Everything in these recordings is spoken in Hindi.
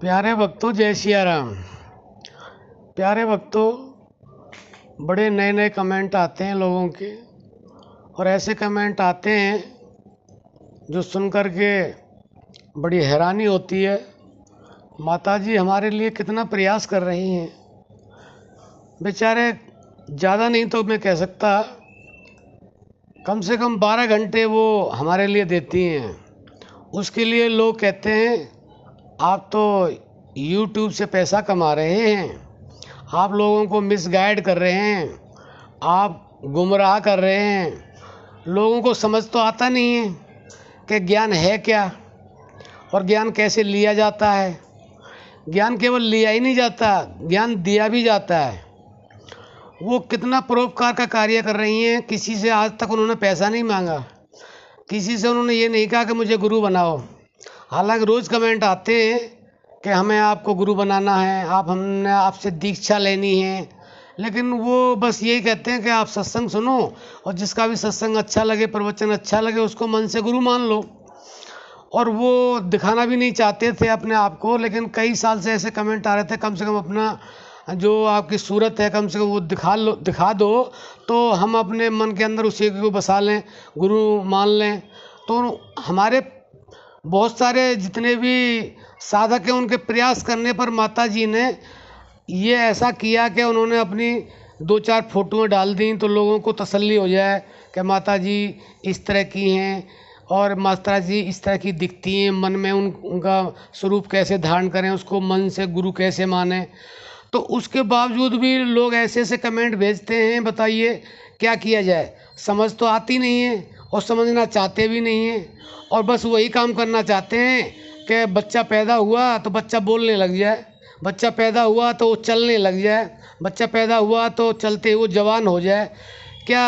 प्यारे भक्तों, जय सिया राम। प्यारे भक्तों, बड़े नए नए कमेंट आते हैं लोगों के, और ऐसे कमेंट आते हैं जो सुन कर के बड़ी हैरानी होती है। माता जी हमारे लिए कितना प्रयास कर रही हैं। बेचारे ज़्यादा नहीं तो मैं कह सकता, कम से कम 12 घंटे वो हमारे लिए देती हैं। उसके लिए लोग कहते हैं आप तो YouTube से पैसा कमा रहे हैं, आप लोगों को मिसगाइड कर रहे हैं, आप गुमराह कर रहे हैं। लोगों को समझ तो आता नहीं है कि ज्ञान है क्या और ज्ञान कैसे लिया जाता है। ज्ञान केवल लिया ही नहीं जाता, ज्ञान दिया भी जाता है। वो कितना परोपकार का कार्य कर रही हैं। किसी से आज तक उन्होंने पैसा नहीं मांगा, किसी से उन्होंने ये नहीं कहा कि मुझे गुरु बनाओ। हालांकि रोज़ कमेंट आते हैं कि हमें आपको गुरु बनाना है, हमने आपसे दीक्षा लेनी है, लेकिन वो बस यही कहते हैं कि आप सत्संग सुनो और जिसका भी सत्संग अच्छा लगे, प्रवचन अच्छा लगे, उसको मन से गुरु मान लो। और वो दिखाना भी नहीं चाहते थे अपने आप को, लेकिन कई साल से ऐसे कमेंट आ रहे थे, कम से कम अपना जो आपकी सूरत है कम से कम वो दिखा दो तो हम अपने मन के अंदर उसी को बसा लें, गुरु मान लें। तो हमारे बहुत सारे जितने भी साधक हैं, उनके प्रयास करने पर माता जी ने ये ऐसा किया कि उन्होंने अपनी 2-4 फोटोएं डाल दी तो लोगों को तसल्ली हो जाए कि माता जी इस तरह की हैं और माता जी इस तरह की दिखती हैं। मन में उनका स्वरूप कैसे धारण करें, उसको मन से गुरु कैसे माने। तो उसके बावजूद भी लोग ऐसे ऐसे कमेंट भेजते हैं। बताइए क्या किया जाए। समझ तो आती नहीं है और समझना चाहते भी नहीं हैं, और बस वही काम करना चाहते हैं कि बच्चा पैदा हुआ तो बच्चा बोलने लग जाए, बच्चा पैदा हुआ तो वो चलने लग जाए, बच्चा पैदा हुआ तो चलते हुए जवान हो जाए। क्या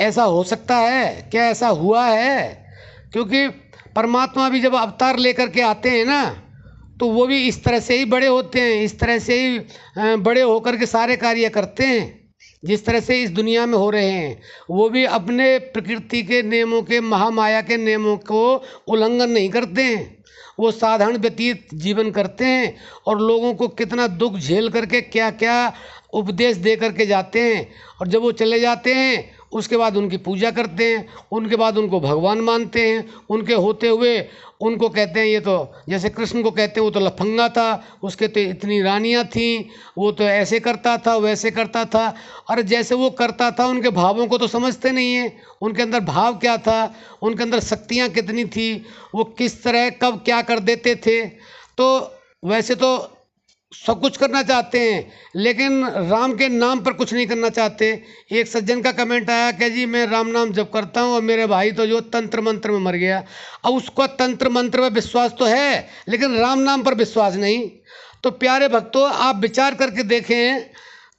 ऐसा हो सकता है? क्या ऐसा हुआ है? क्योंकि परमात्मा भी जब अवतार लेकर के आते हैं ना, तो वो भी इस तरह से ही बड़े होते हैं, इस तरह से ही बड़े होकर के सारे कार्य करते हैं जिस तरह से इस दुनिया में हो रहे हैं। वो भी अपने प्रकृति के नियमों के, महामाया के नियमों को उल्लंघन नहीं करते हैं। वो साधारण व्यतीत जीवन करते हैं और लोगों को कितना दुख झेल करके क्या क्या उपदेश दे करके जाते हैं। और जब वो चले जाते हैं उसके बाद उनकी पूजा करते हैं, उनके बाद उनको भगवान मानते हैं। उनके होते हुए उनको कहते हैं, ये तो जैसे कृष्ण को कहते हैं वो तो लफंगा था, उसके तो इतनी रानियां थीं, वो तो ऐसे करता था वैसे करता था। और जैसे वो करता था उनके भावों को तो समझते नहीं है, उनके अंदर भाव क्या था, उनके अंदर शक्तियाँ कितनी थी, वो किस तरह कब क्या कर देते थे। तो वैसे तो सब कुछ करना चाहते हैं, लेकिन राम के नाम पर कुछ नहीं करना चाहते। एक सज्जन का कमेंट आया कि जी मैं राम नाम जप करता हूँ और मेरे भाई तो जो तंत्र मंत्र में मर गया। अब उसको तंत्र मंत्र में विश्वास तो है, लेकिन राम नाम पर विश्वास नहीं। तो प्यारे भक्तों, आप विचार करके देखें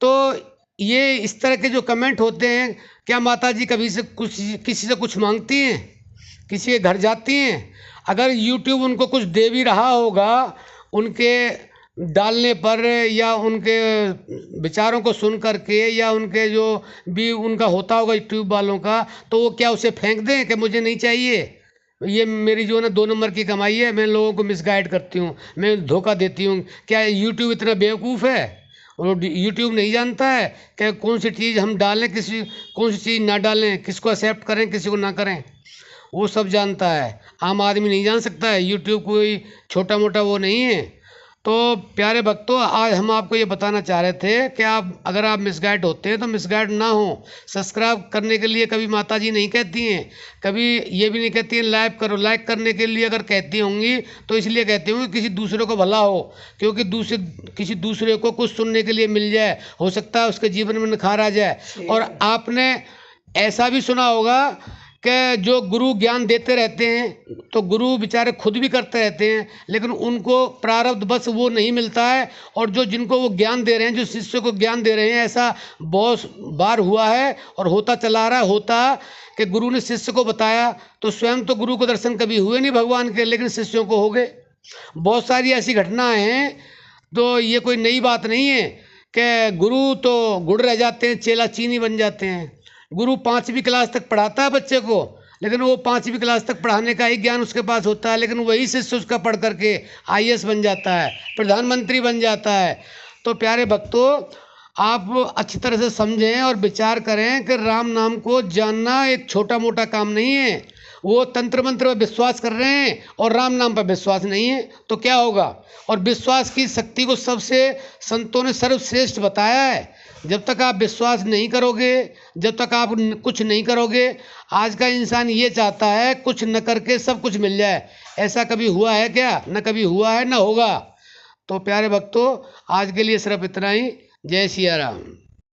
तो ये इस तरह के जो कमेंट होते हैं, क्या माता जी कभी से कुछ किसी से कुछ मांगती हैं, किसी के घर जाती हैं? अगर यूट्यूब उनको कुछ दे भी रहा होगा उनके डालने पर, या उनके विचारों को सुन करके, या उनके जो भी उनका होता होगा यूट्यूब वालों का, तो वो क्या उसे फेंक दें कि मुझे नहीं चाहिए, ये मेरी जो है ना 2 नंबर की कमाई है, मैं लोगों को मिसगाइड करती हूँ, मैं धोखा देती हूँ? क्या यूट्यूब इतना बेवकूफ़ है? और यूट्यूब नहीं जानता है कि कौन सी चीज़ हम डालें, कौन सी चीज़ ना डालें, किसको एक्सेप्ट करें किसी को ना करें? वो सब जानता है, आम आदमी नहीं जान सकता है। यूट्यूब कोई छोटा मोटा वो नहीं है। तो प्यारे भक्तों, आज हम आपको ये बताना चाह रहे थे कि अगर आप मिसगाइड होते हैं तो मिसगाइड ना हो। सब्सक्राइब करने के लिए कभी माता जी नहीं कहती हैं, कभी ये भी नहीं कहती हैं लाइक करो। लाइक करने के लिए अगर कहती होंगी तो इसलिए कहती होंगी किसी दूसरे को भला हो, क्योंकि किसी दूसरे को कुछ सुनने के लिए मिल जाए, हो सकता है उसके जीवन में निखार आ जाए। और आपने ऐसा भी सुना होगा कि जो गुरु ज्ञान देते रहते हैं तो गुरु बेचारे खुद भी करते रहते हैं, लेकिन उनको प्रारब्ध बस वो नहीं मिलता है। और जिनको वो ज्ञान दे रहे हैं, जो शिष्य को ज्ञान दे रहे हैं, ऐसा बहुत बार हुआ है और होता चला रहा है। होता कि गुरु ने शिष्य को बताया तो स्वयं तो गुरु को दर्शन कभी हुए नहीं भगवान के, लेकिन शिष्यों को हो गए। बहुत सारी ऐसी घटनाएं हैं। तो ये कोई नई बात नहीं है कि गुरु तो गुड़ रह जाते हैं, चेला चीनी बन जाते हैं। गुरु 5वीं क्लास तक पढ़ाता है बच्चे को, लेकिन वो 5वीं क्लास तक पढ़ाने का ही ज्ञान उसके पास होता है, लेकिन वही शिष्य उसका पढ़ करके आईएएस बन जाता है, प्रधानमंत्री बन जाता है। तो प्यारे भक्तों, आप अच्छी तरह से समझें और विचार करें कि राम नाम को जानना एक छोटा मोटा काम नहीं है। वो तंत्र मंत्र पर विश्वास कर रहे हैं और राम नाम पर विश्वास नहीं है, तो क्या होगा। और विश्वास की शक्ति को सबसे संतों ने सर्वश्रेष्ठ बताया है। जब तक आप विश्वास नहीं करोगे, जब तक आप कुछ नहीं करोगे, आज का इंसान ये चाहता है कुछ न करके सब कुछ मिल जाए। ऐसा कभी हुआ है क्या? न कभी हुआ है, न होगा। तो प्यारे भक्तों, आज के लिए सिर्फ इतना ही। जय सिया राम।